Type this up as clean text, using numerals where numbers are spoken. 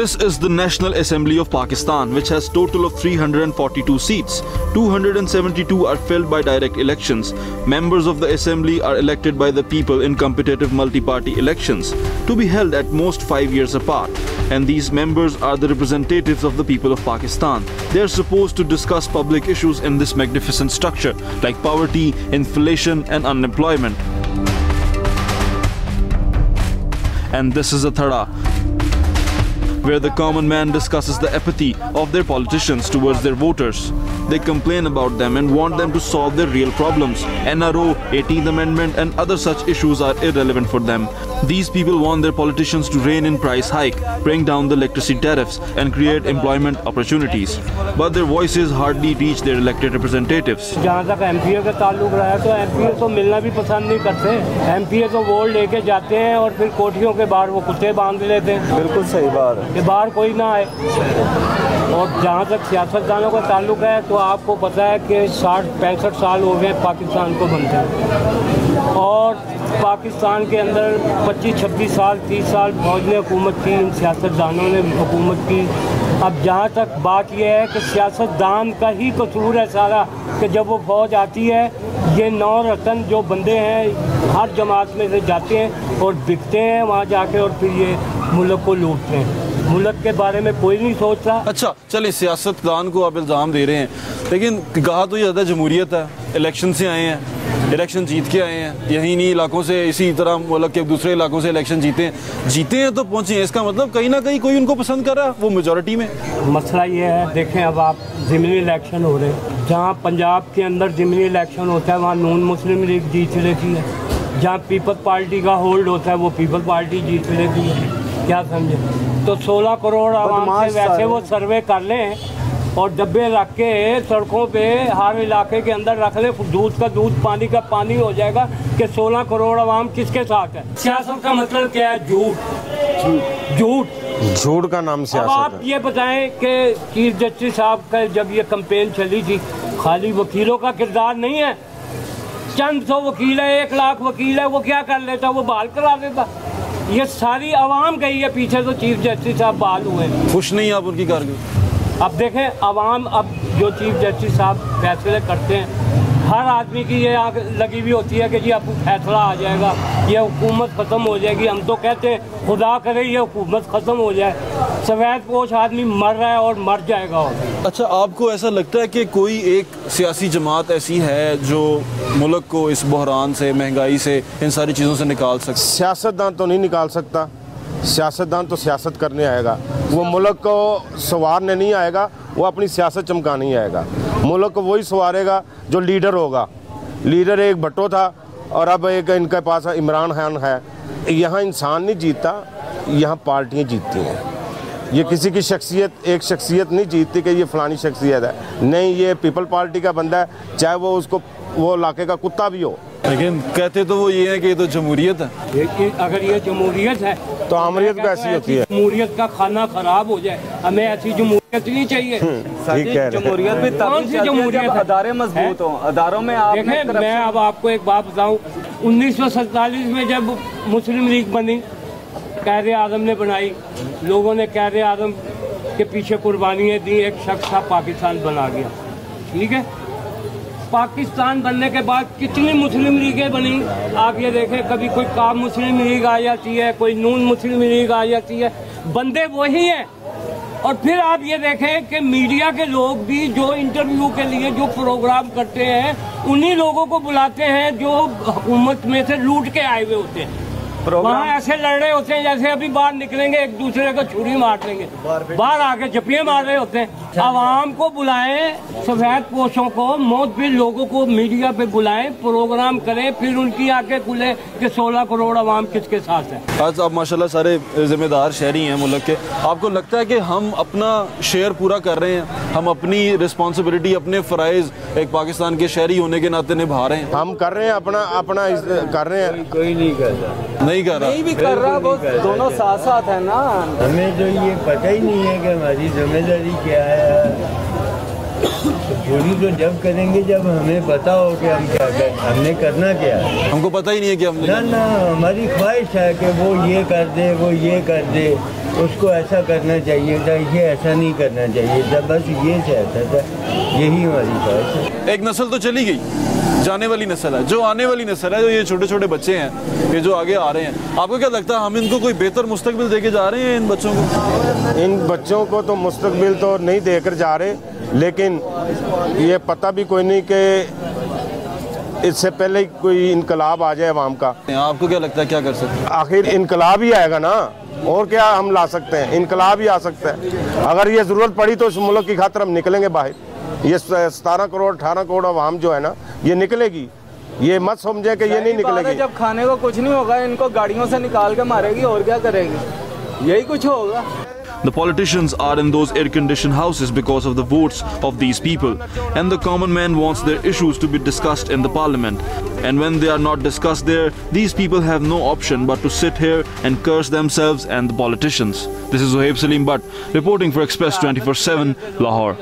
This is the National Assembly of Pakistan, which has total of 342 seats. 272 are filled by direct elections. Members of the assembly are elected by the people in competitive multi-party elections to be held at most 5 years apart. And these members are the representatives of the people of Pakistan. They are supposed to discuss public issues in this magnificent structure like poverty, inflation and unemployment. And this is a thada, where the common man discusses the apathy of their politicians towards their voters. They complain about them and want them to solve their real problems. NRO, 18th Amendment and other such issues are irrelevant for them. These people want their politicians to rein in price hike, bring down the electricity tariffs and create employment opportunities. But their voices hardly reach their elected representatives. जहाँ तक MPa का ताल्लुक रहा है तो MPa तो मिलना भी पसंद नहीं करते। एमपीए तो वोट लेके जाते हैं और फिर कोठियों के बाहर वो कुत्ते बांध लेते हैं। बिल्कुल सही बात है कि बाहर कोई ना आए। और जहाँ तक सियासतदानों का ताल्लुक है तो आपको पता है कि 60-65 साल हो गए पाकिस्तान को बनते हैं और पाकिस्तान के अंदर 25-26 साल 30 साल फौज ने हुकूमत की, इन सियासतदानों ने हुकूमत की। अब जहाँ तक बात यह है कि सियासतदान का ही कसूर है सारा कि जब वो फौज आती है ये 9 रतन जो बंदे हैं हर जमात में से जाते हैं और बिकते हैं वहाँ जाके और फिर ये मुल्क को लूटते हैं। मुल्क के बारे में कोई नहीं सोचता। अच्छा चलिए, सियासतदान को आप इल्ज़ाम दे रहे हैं, लेकिन कहा तो ये ज़्यादा जमहूरियत है। इलेक्शन से आए हैं, इलेक्शन जीत के आए हैं, यही इन्हीं इलाकों से, इसी तरह मुल्क के दूसरे इलाकों से इलेक्शन जीते हैं तो पहुँचे हैं। इसका मतलब कहीं ना कहीं कोई उनको पसंद कर रहा है, वो मेजॉरिटी में। मसला ये है, देखें अब आप ज़िमनी इलेक्शन हो रहे हैं, जहाँ पंजाब के अंदर ज़िमनी इलेक्शन होता है वहाँ नून मुस्लिम लीग जीत लेती है। जहाँ पीपल पार्टी का होल्ड होता है वो पीपल पार्टी जीत लेती है। क्या समझे? तो 16 करोड़ आवाम से वैसे वो सर्वे कर लें और डब्बे रख के सड़कों पे हर इलाके के अंदर रख ले, दूध का दूध पानी का पानी हो जाएगा कि 16 करोड़ आवाम किसके साथ है। सियासत का मतलब क्या है? झूठ का नाम सियासत। अब आप ये बताएं कि चीफ जस्टिस साहब का जब ये कैंपेन चली थी, खाली वकीलों का किरदार नहीं है। चंद 100 वकील है, 1 लाख वकील है, वो क्या कर लेता? वो बहाल करा देता। ये सारी आवाम गई है पीछे, तो चीफ जस्टिस साहब बहाल हुए। खुश नहीं आप उनकी कारकर्दगी? अब देखें आवाम, अब जो चीफ जस्टिस साहब फैसले करते हैं, हर आदमी की ये आग लगी हुई होती है कि जी अब फैसला आ जाएगा, ये हुकूमत ख़त्म हो जाएगी। हम तो कहते हैं खुदा करे ये हुकूमत ख़त्म हो जाए। सफ़ेद पोश आदमी मर रहा है और मर जाएगा। अच्छा, आपको ऐसा लगता है कि कोई एक सियासी जमात ऐसी है जो मुल्क को इस बहरान से, महंगाई से, इन सारी चीज़ों से निकाल सकता? सियासतदान तो नहीं निकाल सकता। सियासतदान तो सियासत करने आएगा, वो मुल्क को संवारने नहीं आएगा, वो अपनी सियासत चमकाने ही आएगा। मुल्क को वही संवारेगा जो लीडर होगा। लीडर एक भट्टो था और अब एक इनके पास इमरान खान है। यहाँ इंसान नहीं जीतता, यहाँ पार्टियाँ जीतती हैं। ये किसी की एक शख्सियत नहीं जीतती कि ये फलानी शख्सियत है। नहीं, ये पीपल पार्टी का बंदा है, चाहे वो इलाके का कुत्ता भी हो। लेकिन कहते तो वो ये है कि ये तो जमहूरियत है। अगर ये जमहूरियत है तो आमरीत कैसी होती है? जमहूरियत का खाना खराब हो जाए, हमें ऐसी जमहूरियत नहीं चाहिए। जमहूरियत भी कौन सी जमहूरियत? अदारे मजबूत हों, अदारों में आप देखें। मैं अब आपको एक बात बताऊं, 1947 में जब मुस्लिम लीग बनी, कायदे आज़म ने बनाई, लोगों ने कायदे आज़म के पीछे कुर्बानियाँ दी, एक शख्स था पाकिस्तान बना गया। ठीक है, पाकिस्तान बनने के बाद कितनी मुस्लिम लीगें बनी आप ये देखें। कभी कोई काम मुस्लिम लीग आ जाती है, कोई नून मुस्लिम लीग आ जाती है, बंदे वही हैं। और फिर आप ये देखें कि मीडिया के लोग भी जो इंटरव्यू के लिए जो प्रोग्राम करते हैं, उन्हीं लोगों को बुलाते हैं जो हुकूमत में से लूट के आए हुए होते हैं। वहाँ ऐसे लड़ रहे होते हैं जैसे अभी बाहर निकलेंगे एक दूसरे को छुरी मार लेंगे, बाहर आके जपिए मार रहे होते हैं। आवाम को बुलाएं, सफेद पोशों को, मोतबिर लोगों को मीडिया पे बुलाएं, प्रोग्राम करें, फिर उनकी आंखें खुले कि 16 करोड़ आवाम किसके साथ है। आज आप माशाल्लाह सारे जिम्मेदार शहरी हैं मुल्क के। आपको लगता है कि हम अपना शेयर पूरा कर रहे हैं? हम अपनी रिस्पॉन्सिबिलिटी, अपने फ़राइज़ एक पाकिस्तान के शहरी होने के नाते निभा रहे हैं? हम कर रहे हैं, अपना कर रहे हैं। कोई नहीं कर रहा, नहीं कर रहा, नहीं भी कर रहा, वो दोनों साथ साथ है ना। हमें तो ये पता ही नहीं है कि हमारी जिम्मेदारी क्या है। पूरी तो जब करेंगे जब हमें पता हो कि हम क्या कर, हमने करना क्या है। हमको पता ही नहीं है कि हमने ना हमारी ख्वाहिश है कि वो ये कर दे, वो ये कर दे, उसको ऐसा करना चाहिए था, ये ऐसा नहीं करना चाहिए था, बस ये सियासत है, यही हमारी बात है। एक नस्ल तो चली गई, जाने वाली नस्ल है, जो आने वाली नस्ल है, जो ये छोटे छोटे बच्चे हैं, ये जो आगे आ रहे हैं, आपको क्या लगता है हम इनको कोई बेहतर मुस्तकबिल देके जा रहे हैं इन बच्चों को? इन बच्चों को तो मुस्तकबिल तो नहीं देकर जा रहे, लेकिन ये पता भी कोई नहीं कि इससे पहले ही कोई इनकलाब आ जाए अवाम का। आपको क्या लगता है क्या कर सकते हैं? आखिर इनकलाब ही आएगा ना, और क्या हम ला सकते हैं? इनकलाब ही आ सकता है। अगर ये ज़रूरत पड़ी तो इस मुल्क की खातिर हम निकलेंगे बाहर। ये 17 करोड़ 18 करोड़ अवाम जो है ना, ये निकलेगी। ये मत समझे कि ये नहीं निकलेगी। जब खाने को कुछ नहीं होगा, इनको गाड़ियों से निकाल के मारेगी, और क्या करेगी? यही कुछ होगा। The politicians are in those air-conditioned houses because of the votes of these people, and the common man wants their issues to be discussed in the parliament. And when they are not discussed there, these people have no option but to sit here and curse themselves and the politicians. This is Zohaib Salim Butt reporting for Express 24/7, Lahore.